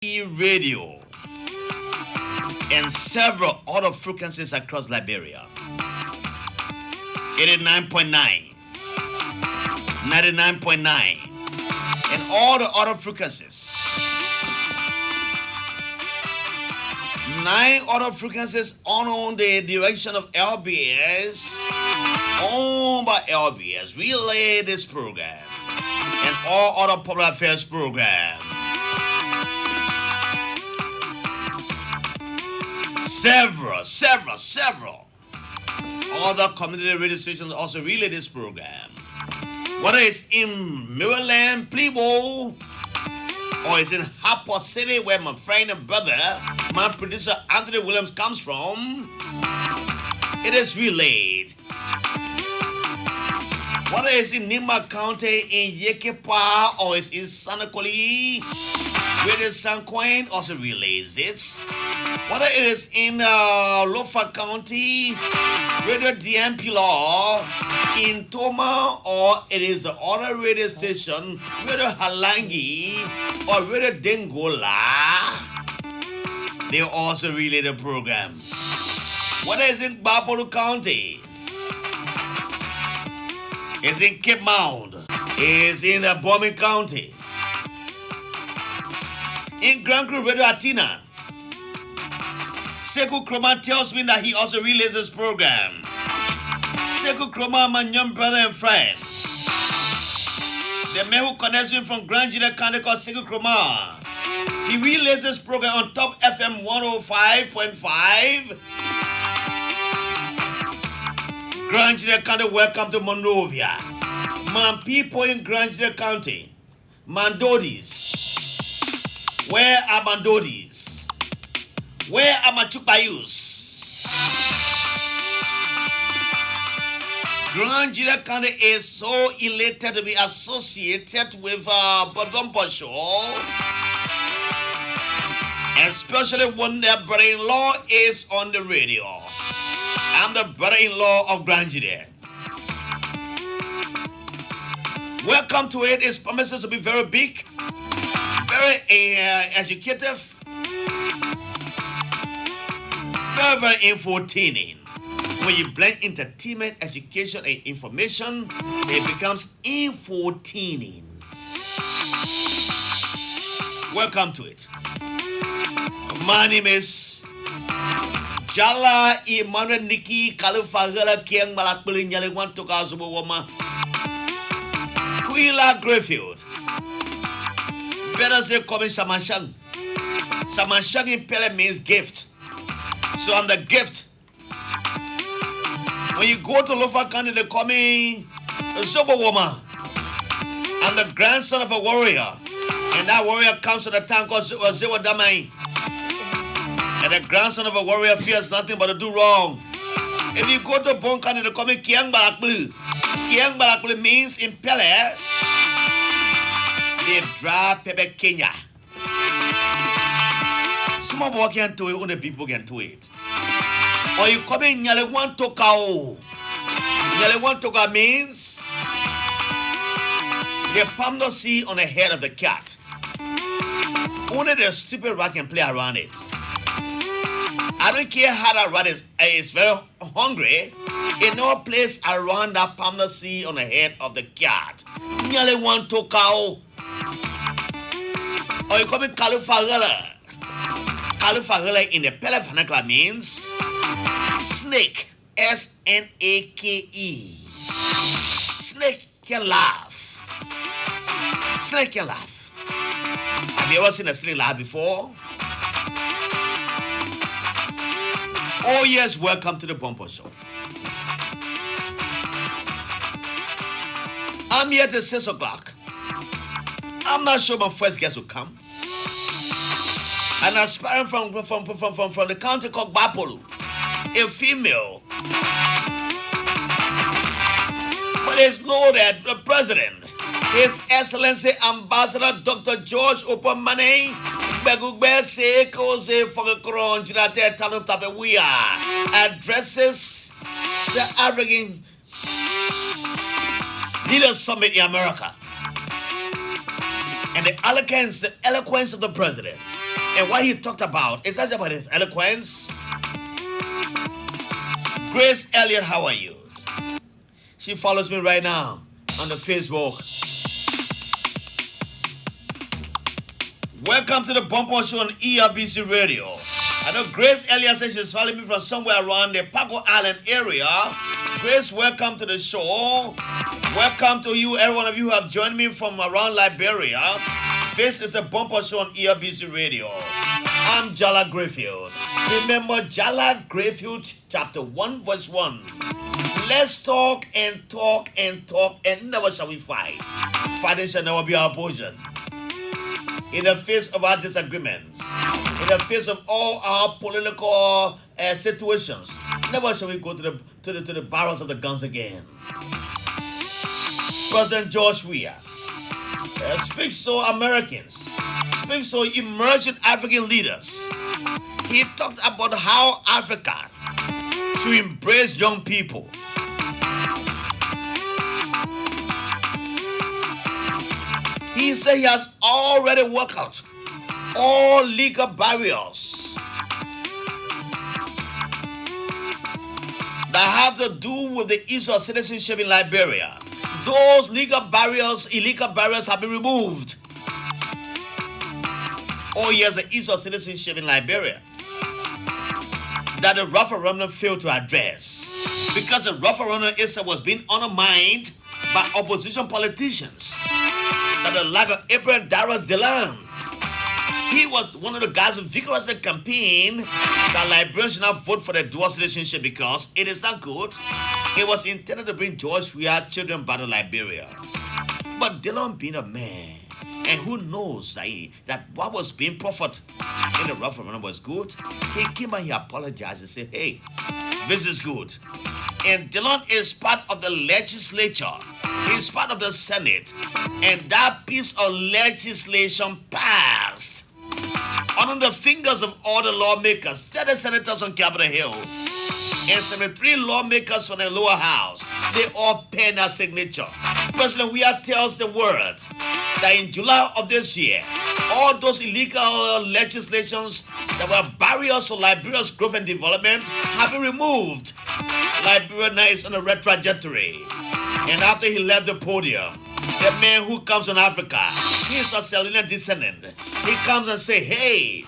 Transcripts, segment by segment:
radio and several other frequencies across Liberia. 89.9, 99.9, and all the other frequencies. 9 other frequencies on the direction of LBS, owned by LBS, relay this program and all other public affairs programs. Several other community radio stations also relay this program. Whether it's in Maryland, Plebo, or it's in Harper City, where my friend and brother, my producer Anthony Williams comes from, it is relayed. Whether it's in Nima County, in Yekepa, or it's in Sanakoli, Radio San Queen also relays it. Whether it is in Lofa County, Radio DMP Law, in Toma, or it is the other radio station, Radio Halangi, or Radio Dengola, they also relay the program. Whether it's in Bapolu County, it's in Cape Mount, it's in Bombing County, in Grand Crew Radio Atina. Sekou Kroma tells me that he also relays this program. Sekou Kroma, my young brother and friend. The man who connects me from Grand Jallah County called Sekou Kroma. He relays this program on Top FM 105.5. Grand Jallah County, welcome to Monrovia. My people in Grand Jallah County, Mandodis. Where are Mandodis? Where are my Chupayus? Grand Jallah County is so elated to be associated with Bodvompo Show, especially when their brother-in-law is on the radio. I'm the brother-in-law of Grand Jallah. Welcome to it. It promises to be very big, very educative, very infotaining. When you blend entertainment, education, and information, it becomes infotaining. Welcome to it. My name is Jallah Emmanuel Niki Kalufagala Kiang Malakpili Nyalewan Tokazubo Woma Jallah Grayfield. Better say coming Samashang. Samashang in Pele means gift. So I'm the gift. When you go to Lofa County, they call me Zobo Woma. I'm the grandson of a warrior. And that warrior comes to the town called Zewa Damai. And the grandson of a warrior fears nothing but to do wrong. If you go to Bon County, they call me Kiang Balaklu. Kiang Balaklu means in Pele, they dry pepper Kenya. Small boy can't do it, only people can do it. Or you come in Nyalewan Tokao. Nyalewan Toka means the palm not see on the head of the cat. Only the stupid rat can play around it. I don't care how that rat is very hungry. In no place around that palm not see on the head of the cat. Nyalewan Tokao. Or you come in Kalufagala. Kalufagala in the Pele vernacular means snake. S-N-A-K-E. Snake can laugh. Snake can laugh. Have you ever seen a snake laugh before? Oh yes, welcome to the Bumper Show. I'm here till 6 o'clock. I'm not sure my first guest will come. And aspiring from the county called Bapolu, a female. But it's known that the president, His Excellency Ambassador Dr. George Opomane, Begugbe Seko Se Fogakron Jinate Tanu Tapewia, addresses the African Leaders Summit in America. And the eloquence of the president And what he talked about is that about his eloquence. Grace Elliott, how are you? She follows me right now on the Facebook. Welcome to the Bumper Show on ERBC Radio. I know Grace Elliott says she's following me from somewhere around the Pago Island area. Grace, welcome to the show. Welcome to you, every one of you who have joined me from around Liberia. This is the Bumper Show on ERBC Radio. I'm Jallah Grayfield. Remember Jallah Grayfield chapter 1 verse 1. Let's talk and talk and talk and never shall we fight. Fighting shall never be our portion. In the face of our disagreements, in the face of all our political situations, never shall we go to the barrels of the guns again. President George Weah speaks to Americans, speaks to emerging African leaders. He talked about how Africa should embrace young people. He said he has already worked out all legal barriers that have to do with the issue of citizenship in Liberia. Those legal barriers, illegal barriers have been removed. Oh yes, the issue of citizenship in Liberia that the referendum failed to address, because the referendum issue was being undermined by opposition politicians. That the lack of April Darius Delan, he was one of the guys who vigorously campaigned that Liberians should not vote for the dual citizenship because it is not good. It was intended to bring George Weah children back to Liberia. But Delan, being a man, and who knows that what was being proffered in the referendum was good, he came and he apologized and said, hey, this is good. And Delan is part of the legislature. He's part of the Senate. And that piece of legislation passed under the fingers of all the lawmakers, 30 senators on Capitol Hill, and 73 lawmakers from the lower house. They all pen their signature. President Weah tells the world that in July of this year, all those illegal legislations that were barriers to Liberia's growth and development have been removed. Liberia now is on a red trajectory. And after he left the podium, the man who comes from Africa, he is a Selena descendant. He comes and say, hey,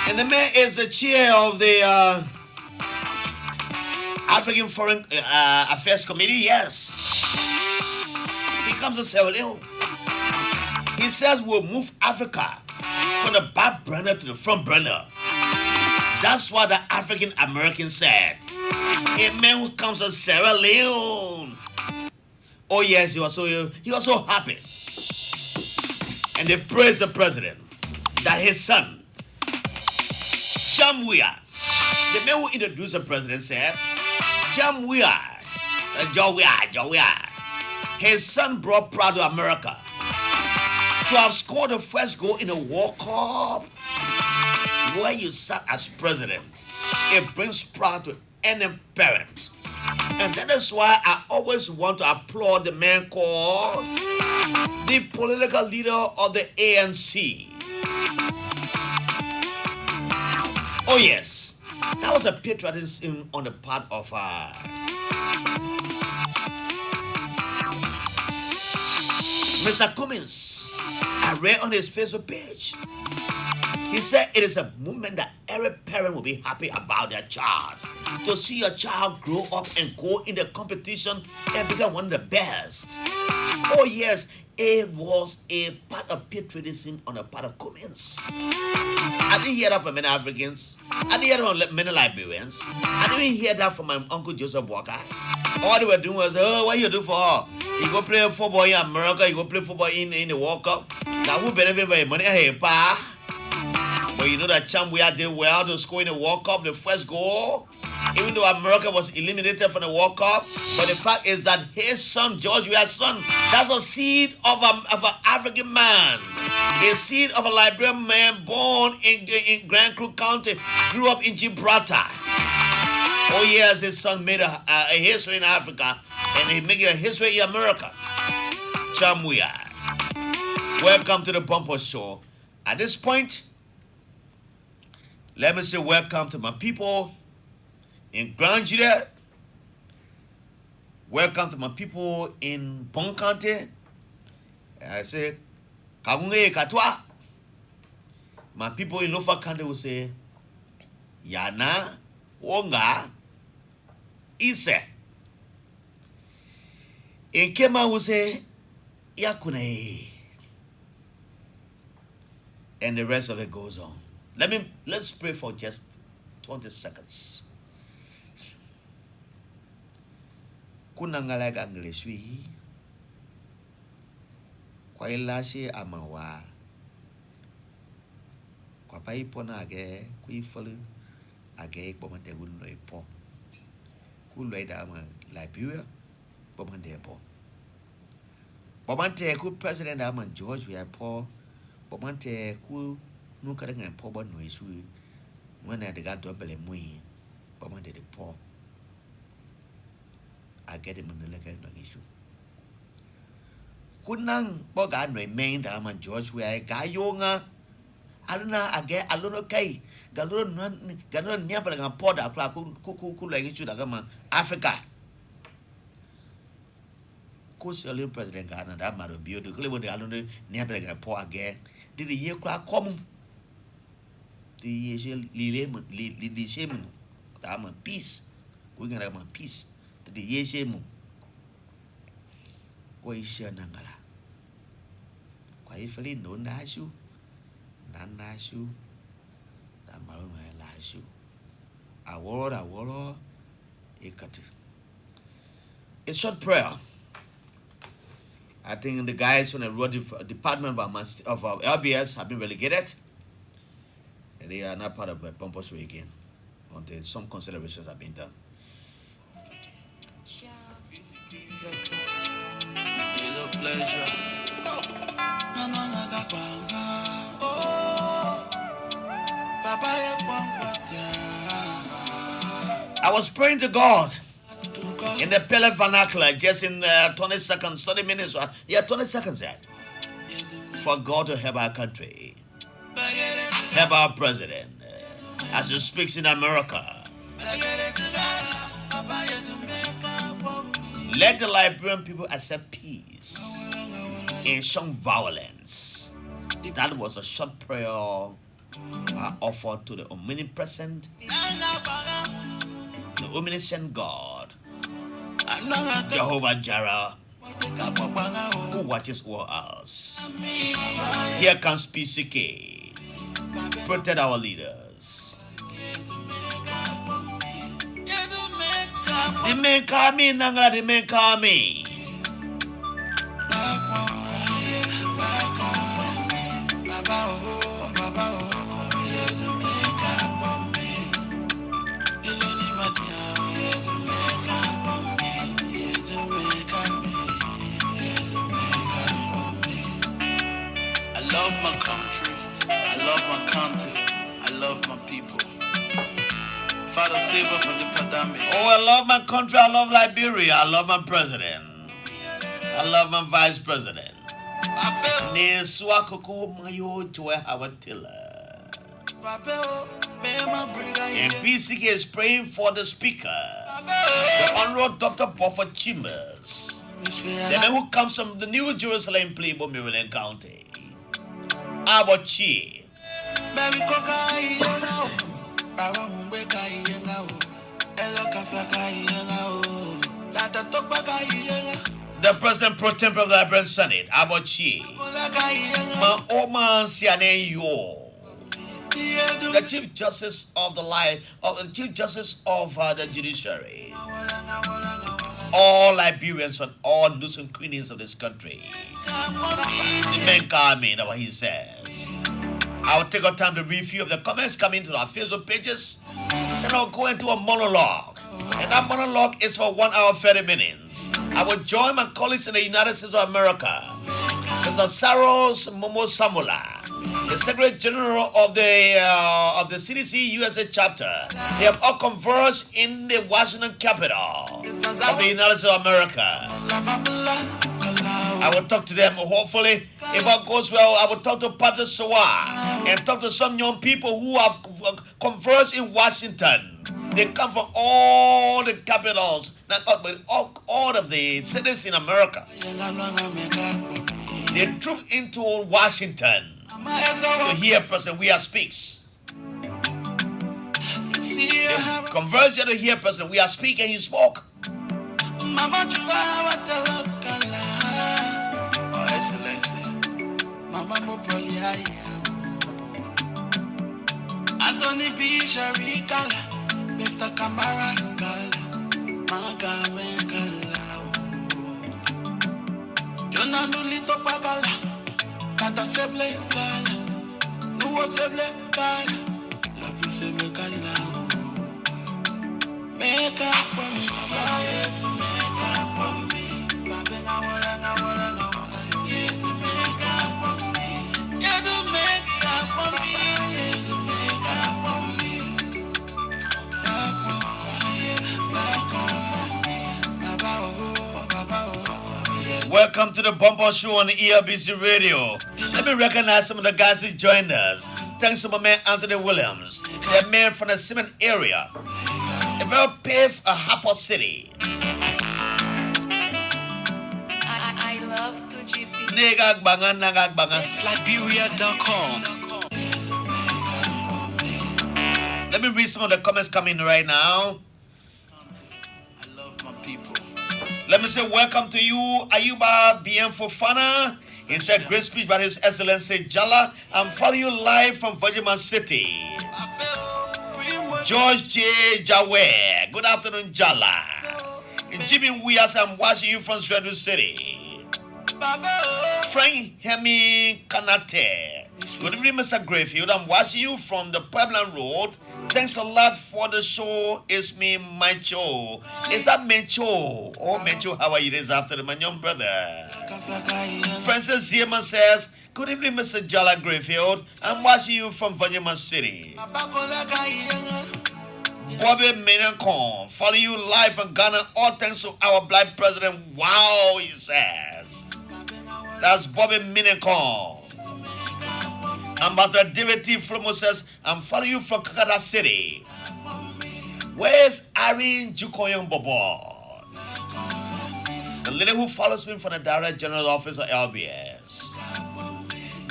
and the man is the chair of the African Foreign Affairs Committee, yes. He comes to Sierra Leone. He says we'll move Africa from the back burner to the front burner. That's what the African American said. A man who comes to Sierra Leone. Oh yes, he was so happy. And they praised the president that his son, Jam Weah, the man who introduced the president, said, Jam Weah, Joe Weah, his son brought pride to America. To have scored the first goal in a World Cup where you sat as president, it brings pride to any parent. And that is why I always want to applaud the man called the political leader of the ANC. Oh yes, that was a patriotism on the part of Mr. Cummins. I read on his Facebook page. He said it is a movement that every parent will be happy about their child. To see your child grow up and go in the competition and become one of the best. Oh yes, it was a part of patriotism on the part of Cummins. I didn't hear that from many Africans. I didn't hear that from many Liberians. I didn't hear that from my uncle Joseph Walker. All they were doing was, oh, what you do for? You go play football in America, you go play football in the World Cup. Now who benefit by money? Hey, pa. But you know that Jam Weah did well to score in the World Cup, the first goal. Even though America was eliminated from the World Cup, but the fact is that his son, George Weah's son, that's a seed of an African man, a seed of a Liberian man born in Grand Crook County, grew up in Gibraltar. Oh yes, his son made a history in Africa, and he made a history in America. Chamuya. Welcome to the Bumper Show. At this point, let me say welcome to my people in Grand Juda. Welcome to my people in Bon County. I say, Kagunge Katwa. My people in Lofa County will say, Yana, Wonga, Ise. In Kema will say, Yakune. And the rest of it goes on. Let's pray for just 20 seconds. Kunangalaga Angleswi. Kwa ilashi amawa. Kwa paipo na age kuifolu age pomande hulno ipo. Kulwe da ama Liberia pomande po. Pomande ku president ama George we po. Pomande ku nuka dengan po bon no isu. Mwana de ga dobele mui. Pomande de po. Age de muneleka no isu. Kunang boga no main da ama George we gayonga. Aluna age aluno kai galuro nyapa dengan poda akla ku lagi sudah kama Afrika ku selalu president Ghana da maro bio de kule bonde aluno nyapa dengan po age di ye kula komu di ye li semu da ma peace ku ngara ma peace di ye semu ko isha nangala kwa ifeli no nashu Nanashu, that Maroma Lashu. Aworo, Ekatu. A short prayer. I think the guys from the road department of LBS have been relegated, and they are not part of the Pompous Way again until some considerations have been done. It's a pleasure. I was praying to God in the Pele vernacular just in 20 seconds, 20 minutes. 20 seconds there. For God to help our country, help our president as he speaks in America. Let the Liberian people accept peace and shun violence. That was a short prayer offered to the omnipresent, the omniscient God, Jehovah Jireh, who watches over us. Here comes PCK. Protect our leaders. The men call me, Nangla, the men call me. I love my country, I love my county, I love my people. Father, save us from the pandemic. Oh, I love my country, I love Liberia, I love my president, I love my vice president. And PCK is praying for the speaker, the Honorable Dr. Buffett Chambers, the man who comes from the New Jerusalem, Playboy, Maryland County. Abachi. The President Pro Tempore of the Liberian Senate, Abachi. Ma Oman Siane Yo. The Chief Justice of the Chief Justice of the Judiciary. All Liberians and all noobs and queens of this country. The men call me, that's what he says. I will take our time to review of the comments coming to our Facebook pages. Then I'll go into a monologue. And that monologue is for 1 hour 30 minutes. I will join my colleagues in the United States of America. Mr. Saros Momo Samula. the Secretary General of the CDC USA chapter, they have all converged in the Washington capital of the United States of America. I will talk to them. Hopefully, if all goes well, I will talk to Patrick Sawa and talk to some young people who have converged in Washington. They come from all the capitals, not all, but all of the cities in America. They trooped into Washington to hear President Weah speaks. They converged to hear President Weah speak, and he spoke. Anthony B. Sharikala, Mr. Kamara Kala, Magame Kala, Jonah Nulito Pagala, Kata Seble Kala, Nuwa Seble Kala, Love you Seble Kala, make up for me, make up for me, Babe Nawara, yeah, to make up for me, yeah, to make up for me. Welcome to the Bumper Show on the ELBC Radio. Let me recognize some of the guys who joined us. Thanks to my man Anthony Williams, the man from the cement area. A very paved a Harper City. I love 2GP. Negag bangan, nagag bangan. Liberia.com. Let me read some of the comments coming right now. I love my people. Let me say welcome to you, Ayuba Bien Fofana. He said great speech by His Excellency Jallah. I'm following you live from Virginia City. George J. Jawe. Good afternoon, Jallah. Jimmy Wias, I'm watching you from Stradford City. Frank Hemi Kanate. Good evening, Mr. Grayfield. I'm watching you from the Pueblan Road. Thanks a lot for the show. It's me, Mancho. Is that Mancho? Oh, Mancho, how are you this afternoon, my young brother? Francis Zierman says, good evening, Mr. Jallah Grayfield. I'm watching you from Virginia City. Bobby Menancon, following you live in Ghana. All thanks to our black president. Wow, he says. That's Bobby Menancon. Ambassador David T. Flomo says, I'm following you from Kakata City. Where's Irene Jukoyong Bobo? The lady who follows me from the Director General Office of LBS.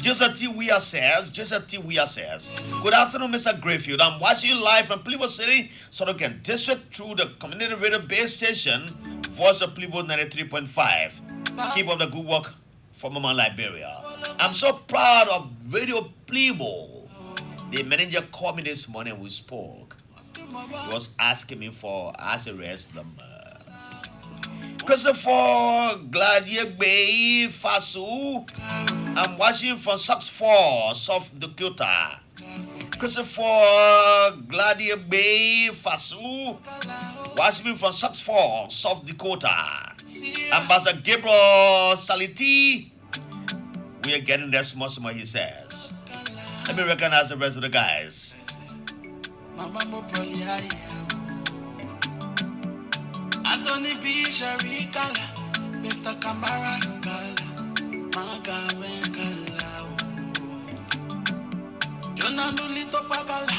Joseph T. Weah says, good afternoon, Mr. Grayfield. I'm watching you live from Plymouth City, Sorokan District through the community radio base station, Voice of Plymouth 93.5. Keep up the good work for Mama Liberia. I'm so proud of Radio Plebo. The manager called me this morning. We spoke. He was asking me for arrest number. Christopher Gladier Bay Fasu. I'm watching from Sox 4, South Dakota. Christopher Gladier Bay Fasu. Watching from Sox 4, South Dakota. Ambassador Gabriel Saliti. We are getting there small, he says. Let me recognize the rest of the guys. Anthony B. Sharikala, Mr. Kamara Kala, Magame Kala, Jonah Nulito Pagala,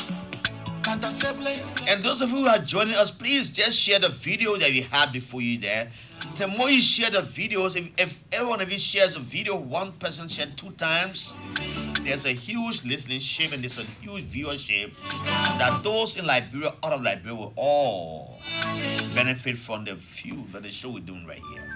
Kata Seble. And those of you who are joining us, please just share the video that we had before you there. The more you share the videos, if every one of you shares a video, one person shared 2 times, there's a huge listenership and there's a huge viewership that those in Liberia, out of Liberia, will all benefit from the show we're doing right here.